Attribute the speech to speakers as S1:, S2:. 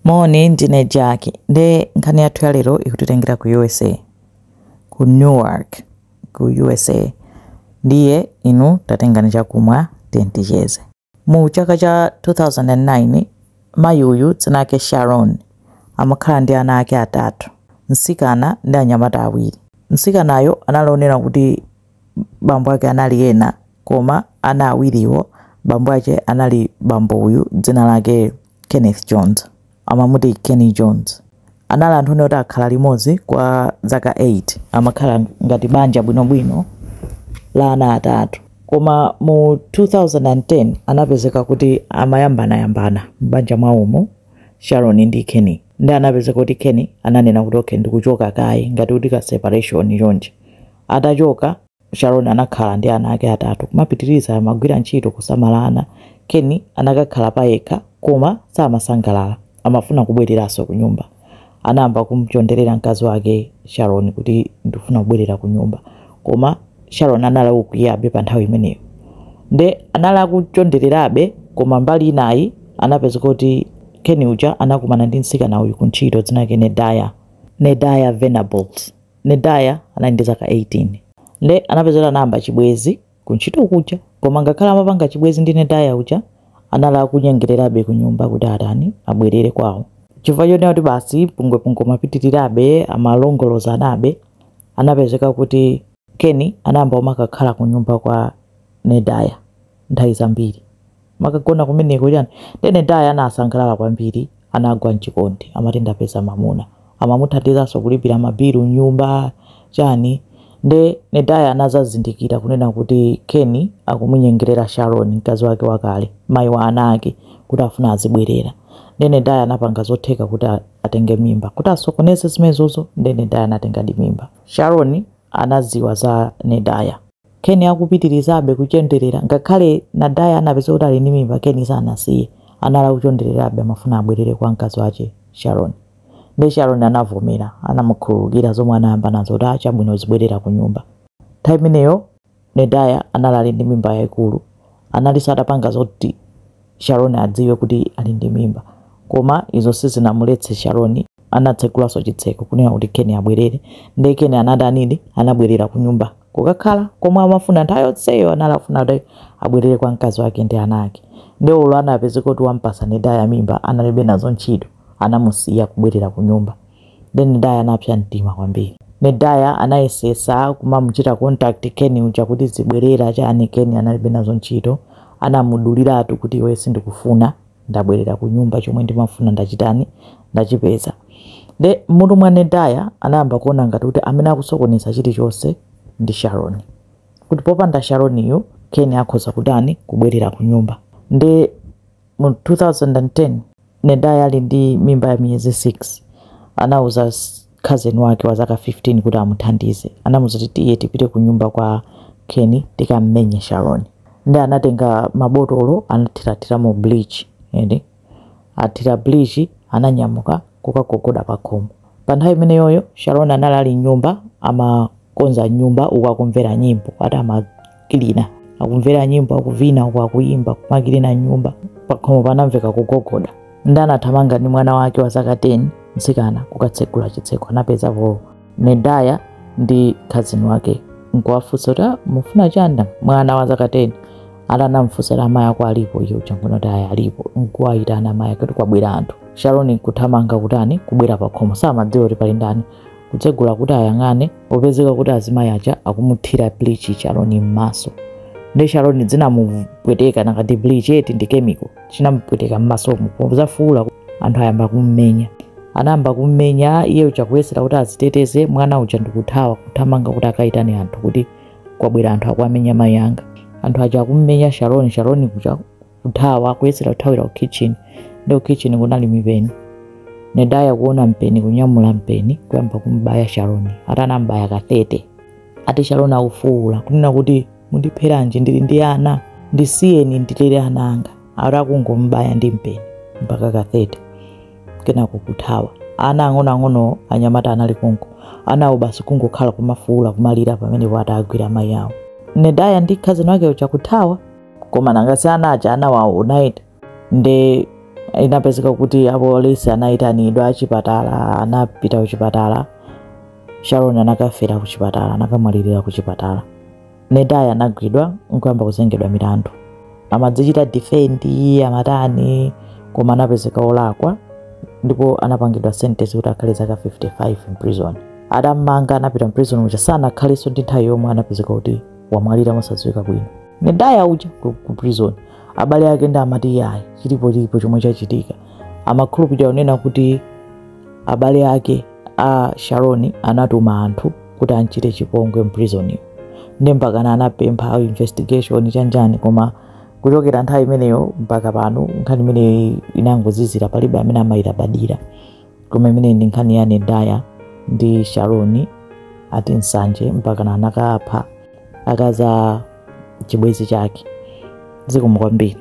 S1: Moni ndine Jackie. Nde nkhani yathu ya lero ikutitengera ku USA. Ku Newark, ku USA. Ndiye inu tatengani chakumwa tenticheze. Mu chaka cha 2009, mayi uyu dzina lake Sharon amakhala ndi ana ake atatu. Mtsikana ndi anyamata awiri. Mtsikanayo analonera kuti bambo ake anali ena, koma ana awiriwo bambo ake anali bambo uyu dzina lake Kenneth Jones. Amamuti Kenny Jones. Anali anthu oti akhala limodzi kwa zaka 8. Amakhala ngati banja bwinobwino la ana atatu. Koma mu 2010 anapezeka kuti amayambana mbanja mwawomo Sharon ndi Kenny. Ndi anapezeka kuti Kenny ananena kuti okay ndikuchoka kayi ngati kuti ka separation chonje. Atachoka Sharon anakhala ndi ana ake atatu. Kumapitiriza amagwira ntchito kusamalana. Kenny anakakhala payekha koma samasangalala. Amafuna kubwereraso ku nyumba. Anamba kumchonderera mkazi wake Sharon kuti ndifuna kubwerera ku nyumba. Koma Sharon anala ukuyabe pa nthawi imeneyo. Nde anala kuchondererabe koma mbali inayi anapezeka kuti Kenny uja anakumana ndi mtsikana uyu ku ntchito dzina lake Nedaya Venables. Nedaya anali ndi zaka 18. Nde anapezeka namba chibwezi ku ntchito kuja koma ngakhala amapanga chibwezi ndi Nedaya uja anala kunyengererabe ku nyumba kuti atani abwerere kwawo. Chifukwa choti kuti basi pungwe mapitirirabe amalongoloza nabe anapezeka kuti Kenny anamba umakakhala ku nyumba kwa Nedaya nthawi zambiri. Makagona kumeneko chani. Ndi Nedaya anasangalala kwambiri, anagwa mchikondi, amati ndapeza mamuna. Amamuthandizanso kulipira mabilu nyumba chani. Nde Nedaya anazazindikira kunena kuti Kenny akumunyengerera Sharon mkazi wake wakale, mayi wa ana ake, kuti afuna azibwerera. Nde Nedaya anapanga zotheka kuti atenge mimba. Kuti asokoneze zimenezozo, nde Nedaya anatenga di mimba. Sharon anaziwa za Nedaya. Kenny akupitirizabe kuchonderera. Ngakhale Nedaya anapeza kuti ali ndi mimba, Kenny sanasiye. Anala kuchondererabe amafuna abwerere kwa mkazi wake Sharon. Nde Sharon anavomera, anamukhululukira zomwe anayamba nazo kuti achabwino zibwerera ku nyumba. Nthawi imeneyo Nedaya anali ndi mimba yayikulu. Anali satapanga zoti Sharon adziwe kuti ali ndi mimba. Koma izo sizinamuletse Sharon anatsegulaso chitseko kunena kuti Kenny abwerere. Nde Kenny anabwerera ku nyumba kukakhala komwe amafuna nthawi yonseyo analafuna kuti abwerere kwa mkazi wake ndi ana ake. Nde ulo anapezeka kuti wampasa Nedaya mimba analibe nazo ntchito. Anamusiya kubwerera ku nyumba. Then Nedaya anapsa mtima kwambiri. Nedaya anayesesa kumamuchita contact Kenny uja kuti zibwerera chani. Kenny analibe nazo ntchito. Anamuduliratu kuti iwe sindikufuna ndabwerera ku nyumba, chomwe ndimafuna ndachitani ndachipeza. De mutu mwa Nedaya anayamba kuona ngati kuti amene akusokoneza chilichonse ndi Sharon. Kuti popanda Sharon iyo Kenny akhoza kutani kubwerera ku nyumba. Nde mu 2010 Nedaya ali ndi mimba ya miyezi 6. Anauza cousin wake wa zaka 15 kuti amuthandize. Anamuza kuti tiye tipite ku nyumba kwa Kenny tikammenye Sharon. Nde anatenga mabotolo anathira mu bleach. Athira bleach ananyamuka kukagogoda pa khomo. Pa nthawi imeneyoyo Sharon anali nyumba amakonza nyumba ukakumvera nyimbo ati amakilina. Akumvera nyimbo akuvina akuyimba kumakilina nyumba. Pa khomo panamveka kugogoda. Nde anathamanga ndi mwana wake wa zaka 10 mtsikana kukatsegula chitseko. Anapezapo Nedaya ndi cousin wake. Nkuwafunsa kuti mufuna chani mwana wa zaka 10. Anamfunsa amayi ako alipo iyo changono Nedaya alipo. Nkuwayitana amayi kuti kwabwera anthu. Sharon kuthamanga kutani kubwera pa khomo. Samadziwa kuti pali ndani. Kutsegula kuti ayang'ane popezeka kuti azimayi aja akumuthira bleach Sharon m'maso. Nde Sharon zinamupweteka nakati bleach eti ndi chemical. Chinamupweteka m'masomo. Pozafuula anthu ayamba kummenya. Anamba kummenya iye uja kuyesera kuti aziteteze mwana uja ndikuthawa kuthamanga kuti akayitane anthu kuti kwabwera anthu akwamenya mayi anga. Anthu aja kummenya Sharon kuja kuthawa kuyesera kuthawira ku kitchen. Nde ku kitchen kunali mipeni. Nedaya kuona mpeni kunyamula mpeni kuyamba kumbaya Sharon. Atanambaya kathete. Ati Sharon akufuula kunena kuti mundipheranji ndili ndi ana ndisiyeni ndilere ana anga. Arakungombaya ndi mpeni mpaka kathete. Kena kukuthawa. Ana ang'ono anyamata anali konko. Anawo basi kungokhala kumafuula kumalira pamene atagwira mayi awo. Nedaya ndi cousin wake uja kuthawa koma nangasi anaja anawawo night. Nde inapezeka kuti apolisi anayitanidwa achipatala, anapita kuchipatala. Sharon anakafera kuchipatala, anakamwalirira kuchipatala. Nedaya anagwidwa nkuyamba kuzengedwa milandu. Amadzichita defend amatani koma anapezeka olakwa ndipo anapangidwa sentence kuti akhale zaka 55 in prison. Adamanga anapita mu prison uja sana akhaleso ndi nthawi yomwe anapezeka kuti wamwalira mosadziwika bwino. Nedaya uja ku prison abale ake ndi amati yayi chilipo chomwe chachitika. Amakhulupirira unena kuti abale ake a Sharon anatuma anthu kuti anchite chipongwe mu prison. Ndi mpaka anapempha investigation chanjani koma kuchokera nthawi imeneyo mpaka pano nkhani imene inangozizira palibe amene amayilabadira. Koma imene ndi nkhani ya Nedaya ndi Sharon ati nsanje mpaka anakapha akaza chibwezi chake. Zikomo kwambiri.